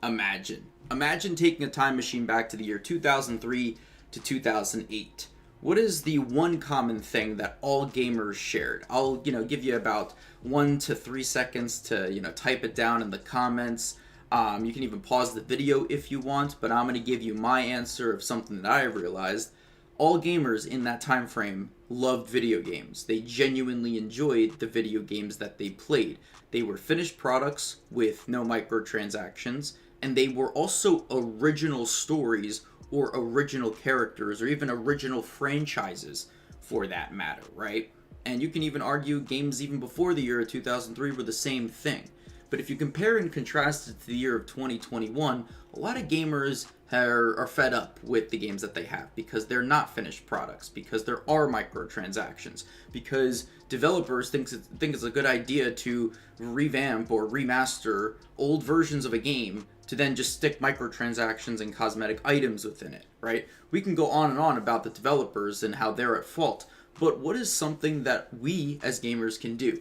Imagine taking a time machine back to the year 2003 to 2008. What is the one common thing that all gamers shared? I'll, give you about 1 to 3 seconds to, type it down in the comments. You can even pause the video if you want, but I'm going to give you my answer of something that I realized. All gamers in that time frame loved video games. They genuinely enjoyed the video games that they played. They were finished products with no microtransactions, and they were also original stories or original characters or even original franchises for that matter, right? And you can even argue games even before the year of 2003 were the same thing. But if you compare and contrast it to the year of 2021, a lot of gamers are fed up with the games that they have because they're not finished products, because there are microtransactions, because developers think it's a good idea to revamp or remaster old versions of a game to then just stick microtransactions and cosmetic items within it, right? We can go on and on about the developers and how they're at fault, but what is something that we as gamers can do?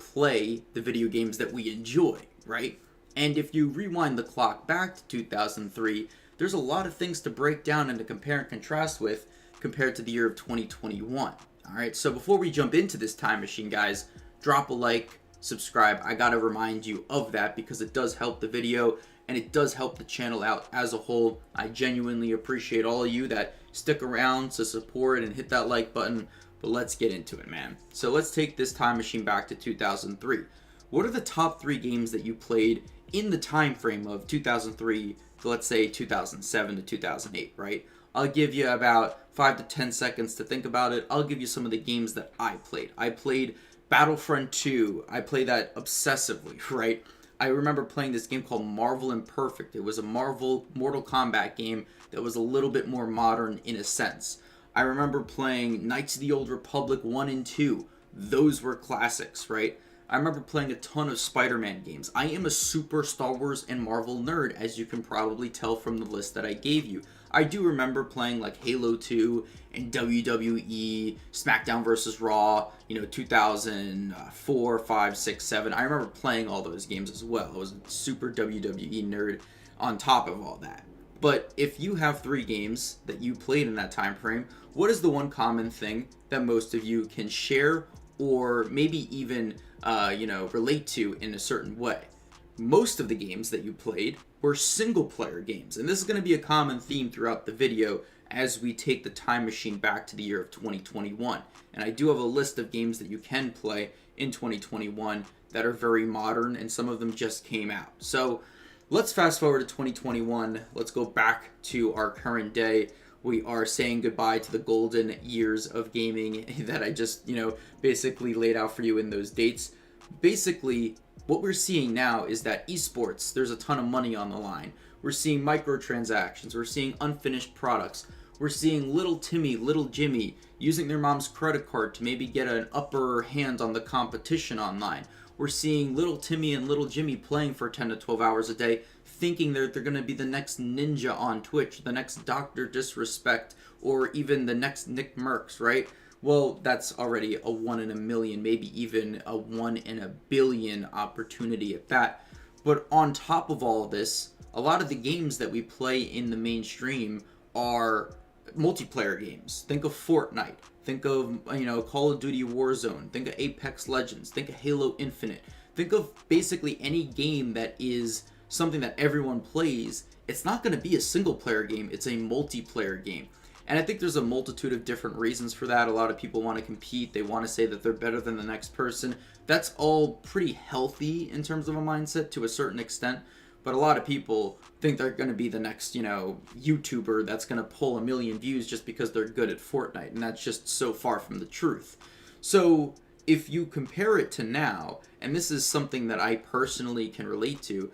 Play the video games that we enjoy, right? And if you rewind the clock back to 2003, there's a lot of things to break down and to compare and contrast with compared to the year of 2021. All right, so before we jump into this time machine, guys, drop a like, subscribe. I gotta remind you of that because it does help the video and it does help the channel out as a whole. I genuinely appreciate all of you that stick around to support and hit that like button. But let's get into it, man. So let's take this time machine back to 2003. What are the top 3 games that you played in the time frame of 2003 to, let's say, 2007 to 2008, right? I'll give you about 5 to 10 seconds to think about it. I'll give you some of the games that I played. I played Battlefront 2. I played that obsessively, right? I remember playing this game called Marvel Imperfect. It was a Marvel Mortal Kombat game that was a little bit more modern in a sense. I remember playing Knights of the Old Republic 1 and 2. Those were classics, right? I remember playing a ton of Spider-Man games. I am a super Star Wars and Marvel nerd, as you can probably tell from the list that I gave you. I do remember playing like Halo 2 and WWE, SmackDown vs. Raw, 2004, 5, 6, 7. I remember playing all those games as well. I was a super WWE nerd on top of all that. But if you have 3 games that you played in that time frame, what is the one common thing that most of you can share or maybe even, relate to in a certain way? Most of the games that you played were single-player games, and this is going to be a common theme throughout the video as we take the time machine back to the year of 2021. And I do have a list of games that you can play in 2021 that are very modern, and some of them just came out. So let's fast forward to 2021. Let's go back to our current day. We are saying goodbye to the golden years of gaming that I just, basically laid out for you in those dates. Basically, what we're seeing now is that esports, there's a ton of money on the line. We're seeing microtransactions. We're seeing unfinished products. We're seeing little Timmy, little Jimmy using their mom's credit card to maybe get an upper hand on the competition online. We're seeing little Timmy and little Jimmy playing for 10 to 12 hours a day, thinking they're going to be the next ninja on Twitch, the next Dr. Disrespect, or even the next Nick Mercs, right? Well, that's already a 1 in a million, maybe even a 1 in a billion opportunity at that. But on top of all of this, a lot of the games that we play in the mainstream are multiplayer games. Think of Fortnite. Think of, Call of Duty Warzone. Think of Apex Legends. Think of Halo Infinite. Think of basically any game that is something that everyone plays. It's not going to be a single player game. It's a multiplayer game. And I think there's a multitude of different reasons for that. A lot of people want to compete. They want to say that they're better than the next person. That's all pretty healthy in terms of a mindset to a certain extent. But a lot of people think they're going to be the next, YouTuber that's going to pull 1 million views just because they're good at Fortnite. And that's just so far from the truth. So if you compare it to now, and this is something that I personally can relate to,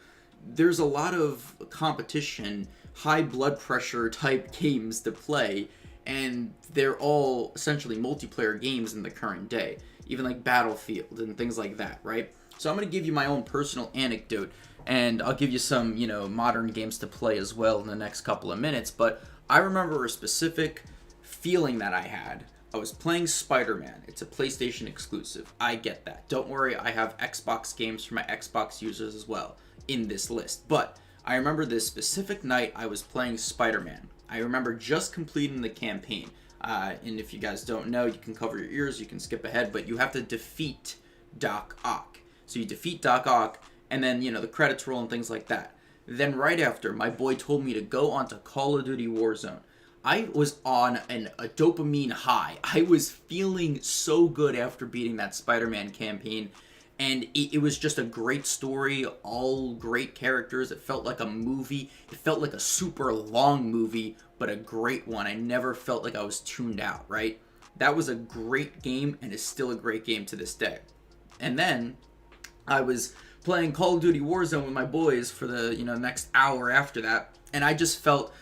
there's a lot of competition, high blood pressure type games to play, and they're all essentially multiplayer games in the current day, even like Battlefield and things like that, right? So I'm going to give you my own personal anecdote, and I'll give you some, modern games to play as well in the next couple of minutes, but I remember a specific feeling that I had. I was playing Spider-Man. It's a PlayStation exclusive. I get that. Don't worry, I have Xbox games for my Xbox users as well in this list. But I remember this specific night I was playing Spider-Man. I remember just completing the campaign. And if you guys don't know, you can cover your ears, you can skip ahead, but you have to defeat Doc Ock. So you defeat Doc Ock, and then, the credits roll and things like that. Then right after, my boy told me to go onto Call of Duty Warzone. I was on a dopamine high. I was feeling so good after beating that Spider-Man campaign. And it was just a great story, all great characters. It felt like a movie. It felt like a super long movie, but a great one. I never felt like I was tuned out, right? That was a great game and is still a great game to this day. And then I was playing Call of Duty Warzone with my boys for the next hour after that, and I just felt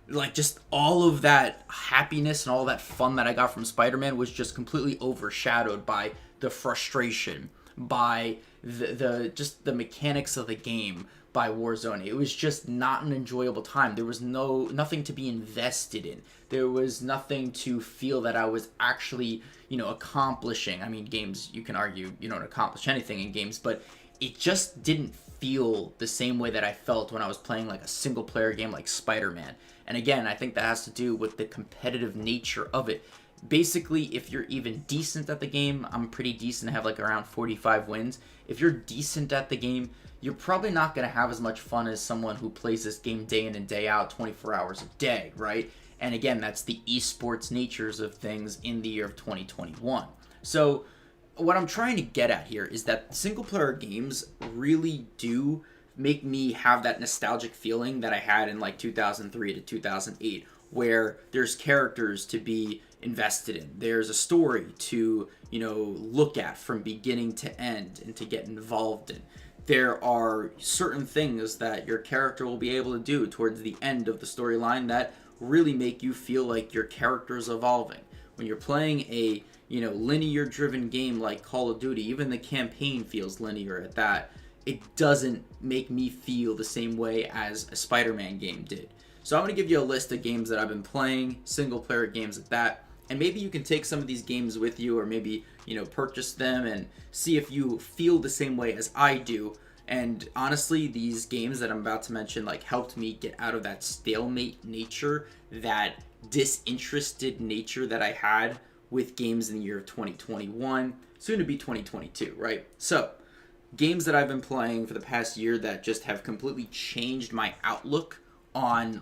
like just all of that happiness and all that fun that I got from Spider-Man was just completely overshadowed by the frustration, by the mechanics of the game, by Warzone. It was just not an enjoyable time. There was nothing to be invested in. There was nothing to feel that I was actually, accomplishing. I mean, games, you can argue you don't accomplish anything in games, but it just didn't feel the same way that I felt when I was playing like a single player game like Spider-Man. And again, I think that has to do with the competitive nature of it. Basically, if you're even decent at the game, I'm pretty decent, I have like around 45 wins. If you're decent at the game, you're probably not going to have as much fun as someone who plays this game day in and day out, 24 hours a day, right? And again, that's the esports natures of things in the year of 2021. So what I'm trying to get at here is that single player games really do make me have that nostalgic feeling that I had in like 2003 to 2008, where there's characters to be invested in. There's a story to, look at from beginning to end and to get involved in. There are certain things that your character will be able to do towards the end of the storyline that really make you feel like your character is evolving. When you're playing a, linear driven game like Call of Duty, even the campaign feels linear at that. It doesn't make me feel the same way as a Spider-Man game did. So I'm going to give you a list of games that I've been playing, single player games at that, and maybe you can take some of these games with you, or maybe, purchase them and see if you feel the same way as I do. And honestly, these games that I'm about to mention helped me get out of that stalemate nature, that disinterested nature that I had with games in the year of 2021, soon to be 2022, right? So, games that I've been playing for the past year that just have completely changed my outlook on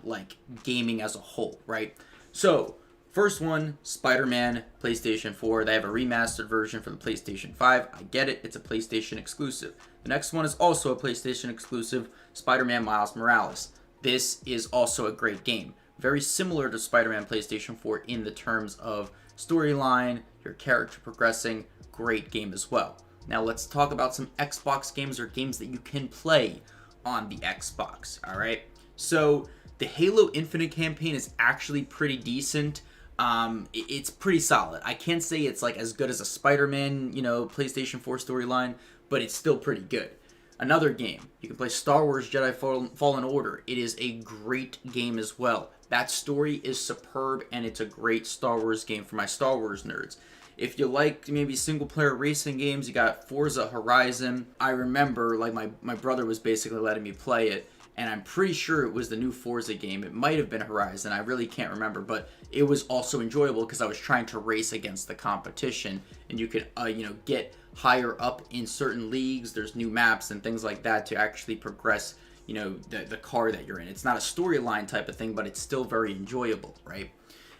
gaming as a whole, right? So, first one, Spider-Man, PlayStation 4. They have a remastered version for the PlayStation 5. I get it, it's a PlayStation exclusive. The next one is also a PlayStation exclusive, Spider-Man Miles Morales. This is also a great game. Very similar to Spider-Man PlayStation 4 in the terms of storyline, your character progressing, great game as well. Now let's talk about some Xbox games, or games that you can play on the Xbox, alright? So, the Halo Infinite campaign is actually pretty decent. It's pretty solid. I can't say it's as good as a Spider-Man, PlayStation 4 storyline, but it's still pretty good. Another game, you can play Star Wars Jedi Fallen Order. It is a great game as well. That story is superb, and it's a great Star Wars game for my Star Wars nerds. If you like maybe single-player racing games, you got Forza Horizon. I remember, my brother was basically letting me play it, and I'm pretty sure it was the new Forza game. It might have been Horizon. I really can't remember, but it was also enjoyable because I was trying to race against the competition, and you could, get higher up in certain leagues. There's new maps and things like that to actually progress, the car that you're in. It's not a storyline type of thing, but it's still very enjoyable, right?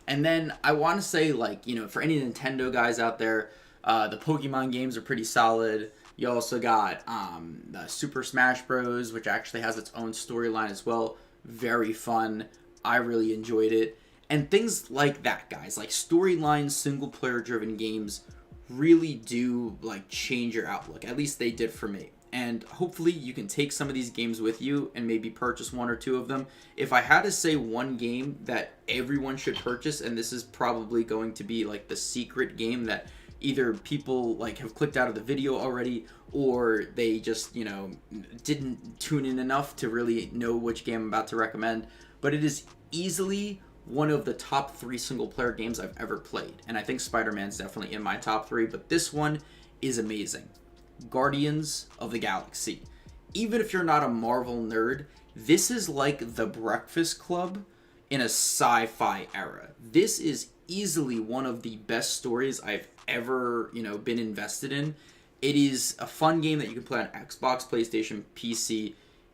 And then I want to say, for any Nintendo guys out there, the Pokemon games are pretty solid. You also got the Super Smash Bros., which actually has its own storyline as well. Very fun. I really enjoyed it. And things like that, guys. Storyline, single-player driven games really do, change your outlook. At least they did for me. And hopefully you can take some of these games with you and maybe purchase one or two of them. If I had to say one game that everyone should purchase, and this is probably going to be the secret game that either people have clicked out of the video already, or they just didn't tune in enough to really know which game I'm about to recommend, but it is easily one of the top 3 single player games I've ever played, and I think Spider-Man's definitely in my top 3, but this one is amazing. Guardians of the Galaxy. Even if you're not a Marvel nerd, This is like The Breakfast Club in a sci-fi era. This is easily one of the best stories I've ever, been invested in. It is a fun game that you can play on Xbox, PlayStation, PC.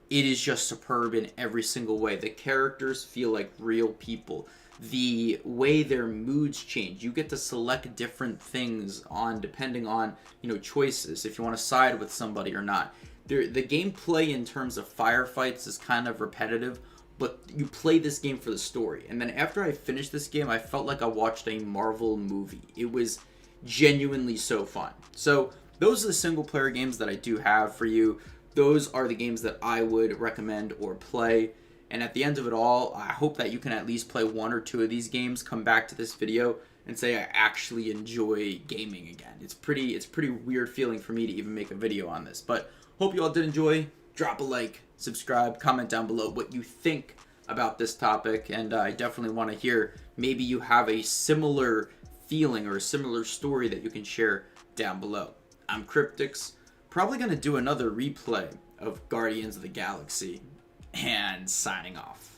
It is just superb in every single way. The characters feel like real people. The way their moods change. You get to select different things on depending on, choices, if you want to side with somebody or not. The gameplay in terms of firefights is kind of repetitive, but you play this game for the story. And then after I finished this game, I felt like I watched a Marvel movie. It was genuinely so fun. So those are the single player games that I do have for you. Those are the games that I would recommend or play. And at the end of it all, I hope that you can at least play one or two of these games, come back to this video, and say I actually enjoy gaming again. It's pretty weird feeling for me to even make a video on this. But hope you all did enjoy. Drop a like, subscribe, comment down below what you think about this topic. And I definitely want to hear, maybe you have a similar feeling or a similar story that you can share down below. I'm Cryptix. Probably going to do another replay of Guardians of the Galaxy, and signing off.